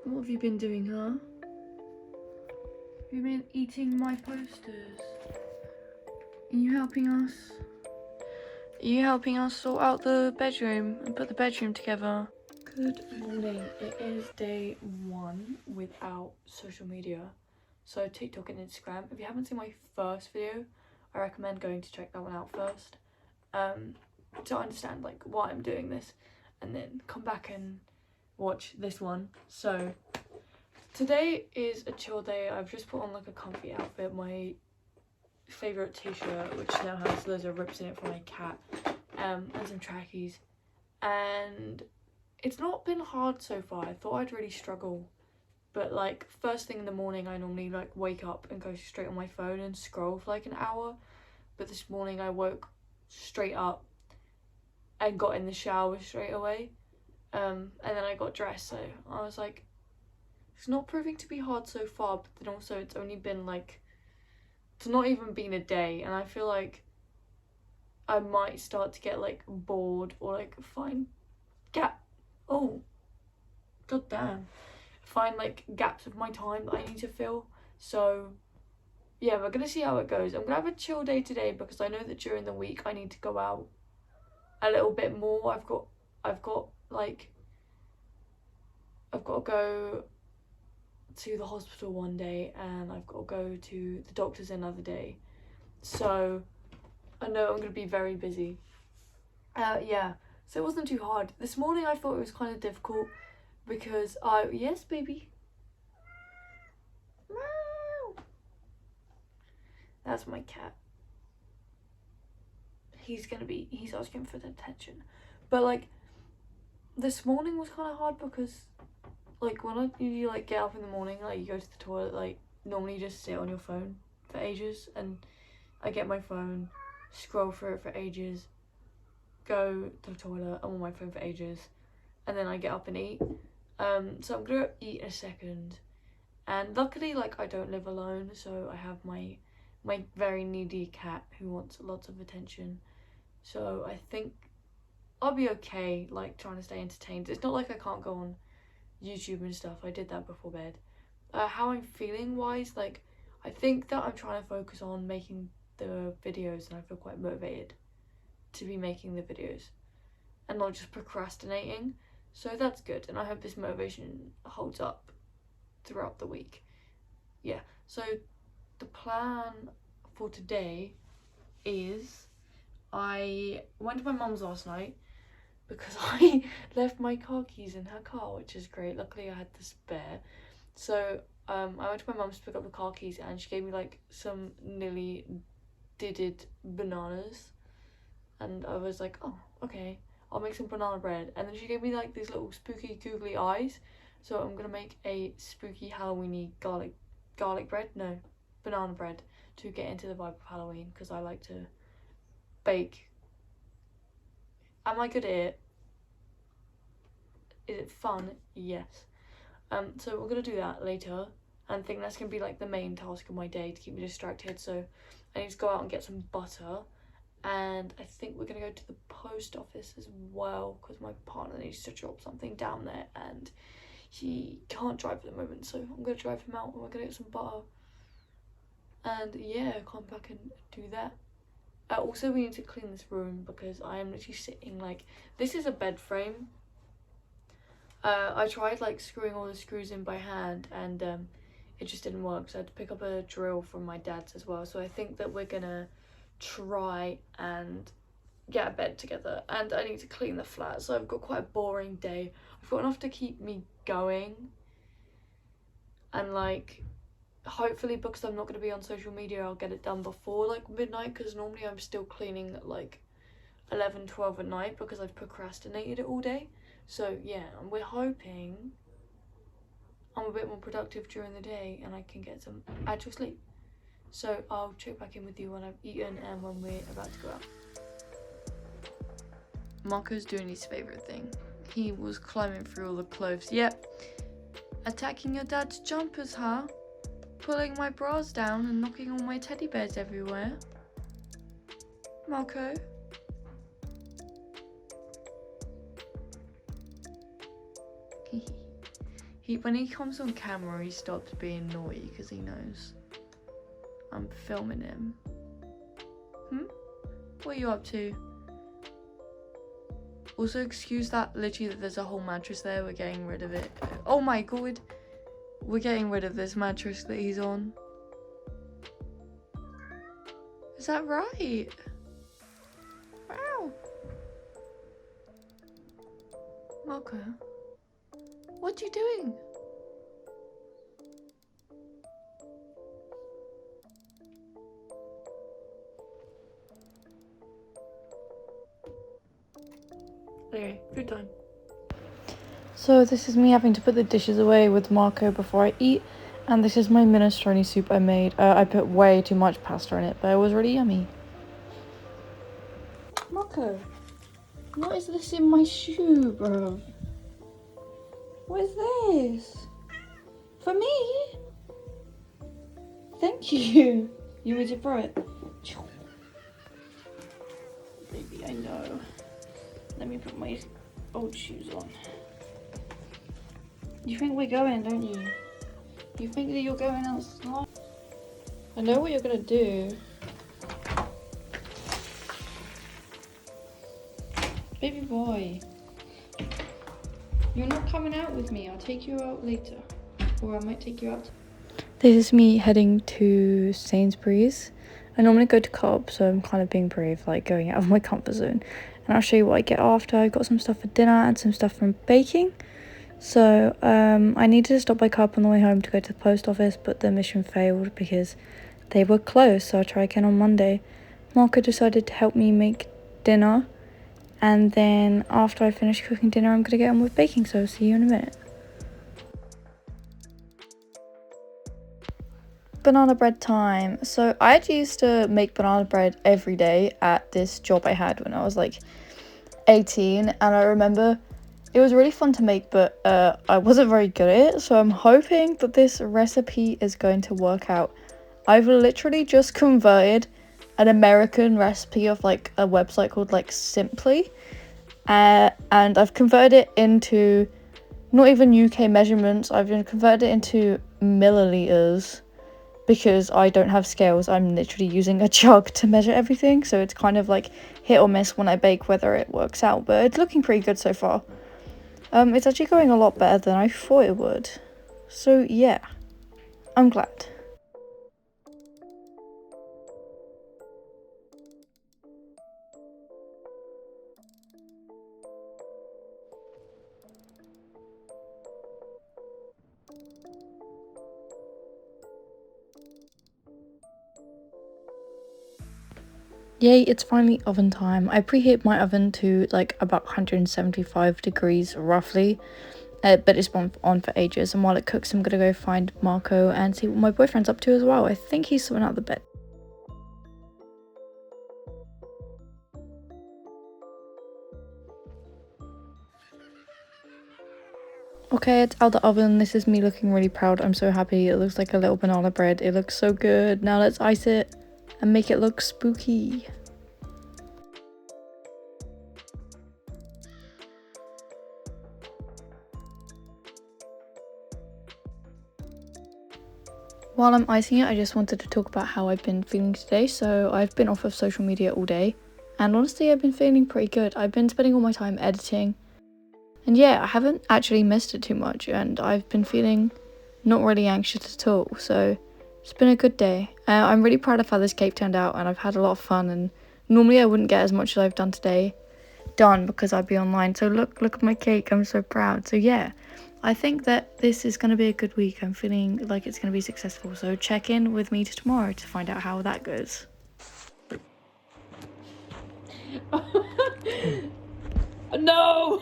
What have you been doing, huh? Have you been eating my posters? Are you helping us? Are you helping us sort out the bedroom and put the bedroom together? Good morning. It is day 1 without social media. So TikTok and Instagram. If you haven't seen my first video, I recommend going to check that one out first. To understand like why I'm doing this, and then come back and watch this one. So today is a chill day. I've just put on like a comfy outfit, my favourite t-shirt, which now has loads of rips in it for my cat, and some trackies, and it's not been hard so far. I thought I'd really struggle, but like first thing in the morning I normally like wake up and go straight on my phone and scroll for like an hour, but this morning I woke straight up and got in the shower straight away, and then I got dressed. So I was like, it's not proving to be hard so far, but then also it's only been like, it's not even been a day, and I feel like I might start to get like bored or like find god damn, find like gaps of my time that I need to fill. So yeah, we're gonna see how it goes. I'm gonna have a chill day today because I know that during the week I need to go out a little bit more. I've got to go to the hospital one day, and I've got to go to the doctor's another day. So I know I'm going to be very busy. Yeah, so it wasn't too hard. This morning I thought it was kind of difficult because yes baby. Meow. That's my cat. He's asking for the attention. But like this morning was kind of hard because like when you like get up in the morning, like you go to the toilet, like normally you just sit on your phone for ages, and I get my phone, scroll through it for ages, go to the toilet, I'm on my phone for ages, and then I get up and eat. So I'm gonna eat in a second, and luckily like I don't live alone, so I have my very needy cat who wants lots of attention. So I think I'll be okay, like trying to stay entertained. It's not like I can't go on YouTube and stuff. I did that before bed. How I'm feeling wise, like I think that I'm trying to focus on making the videos, and I feel quite motivated to be making the videos and not just procrastinating. So that's good, and I hope this motivation holds up throughout the week. Yeah, so the plan for today is I went to my mum's last night because I left my car keys in her car, which is great. Luckily I had the spare. So I went to my mum's to pick up the car keys, and she gave me like some nearly didded bananas, and I was like, oh okay, I'll make some banana bread. And then she gave me like these little spooky googly eyes, so I'm gonna make a spooky Halloweeny garlic bread, no, banana bread, to get into the vibe of Halloween, because I like to bake. Am I good at it? Is it fun? Yes. So we're gonna do that later, and I think that's gonna be like the main task of my day to keep me distracted. So I need to go out and get some butter, and I think we're gonna go to the post office as well because my partner needs to drop something down there, and he can't drive at the moment, so I'm gonna drive him out and we're gonna get some butter. And yeah, come back and do that. Also, we need to clean this room because I am literally sitting like, this is a bed frame. I tried like screwing all the screws in by hand, and it just didn't work, so I had to pick up a drill from my dad's as well. So I think that we're gonna try and get a bed together, and I need to clean the flat. So I've got quite a boring day. I've got enough to keep me going, and like hopefully because I'm not going to be on social media, I'll get it done before like midnight, because normally I'm still cleaning at like 11-12 at night because I've procrastinated it all day. So yeah, and we're hoping I'm a bit more productive during the day and I can get some actual sleep. So I'll check back in with you when I've eaten and when we're about to go out. Marco's doing his favourite thing. He was climbing through all the clothes. Yep. Attacking your dad's jumpers, huh? Pulling my bras down and knocking all my teddy bears everywhere. Marco? When he comes on camera, he stops being naughty because he knows I'm filming him. What are you up to? Also, excuse that, literally, that there's a whole mattress there. We're getting rid of it. Oh my god. We're getting rid of this mattress that he's on. Is that right? Wow. Marco, what are you doing? Okay, good time. So this is me having to put the dishes away with Marco before I eat, and this is my minestrone soup I made. I put way too much pasta in it, but it was really yummy. Marco, what is this in my shoe, bro? What is this? For me? Thank you. You want me to throw it? Baby, I know. Let me put my old shoes on. You think we're going, don't you? You think that you're going outside? I know what you're gonna do. Baby boy. You're not coming out with me. I'll take you out later. Or I might take you out. This is me heading to Sainsbury's. I normally go to Co-op, so I'm kind of being brave, like going out of my comfort zone. And I'll show you what I get after. I got some stuff for dinner and some stuff from baking. So I needed to stop by Co-op on the way home to go to the post office, but the mission failed because they were closed, so I'll try again on Monday. Marco decided to help me make dinner, and then after I finish cooking dinner, I'm going to get on with baking, so see you in a minute. Banana bread time. So I actually used to make banana bread every day at this job I had when I was like 18, and I remember it was really fun to make, but I wasn't very good at it, so I'm hoping that this recipe is going to work out. I've literally just converted an American recipe of like a website called like Simply, and I've converted it into not even UK measurements. I've converted it into milliliters because I don't have scales. I'm literally using a jug to measure everything, so it's kind of like hit or miss when I bake whether it works out, but it's looking pretty good so far. It's actually going a lot better than I thought it would, so yeah, I'm glad. Yay, it's finally oven time. I preheat my oven to like about 175 degrees roughly, but it's been on for ages, and while it cooks I'm gonna go find Marco and see what my boyfriend's up to as well. I think he's sorting out the bed. Okay, it's out the oven. This is me looking really proud. I'm so happy. It looks like a little banana bread. It looks so good. Now let's ice it and make it look spooky. While I'm icing it, I just wanted to talk about how I've been feeling today. So I've been off of social media all day, and honestly I've been feeling pretty good. I've been spending all my time editing, and yeah, I haven't actually missed it too much, and I've been feeling not really anxious at all, so it's been a good day. I'm really proud of how this cake turned out, and I've had a lot of fun, and normally I wouldn't get as much as I've done today done because I'd be online. So look at my cake. I'm so proud. So yeah, I think that this is going to be a good week. I'm feeling like it's going to be successful, so check in with me tomorrow to find out how that goes. No.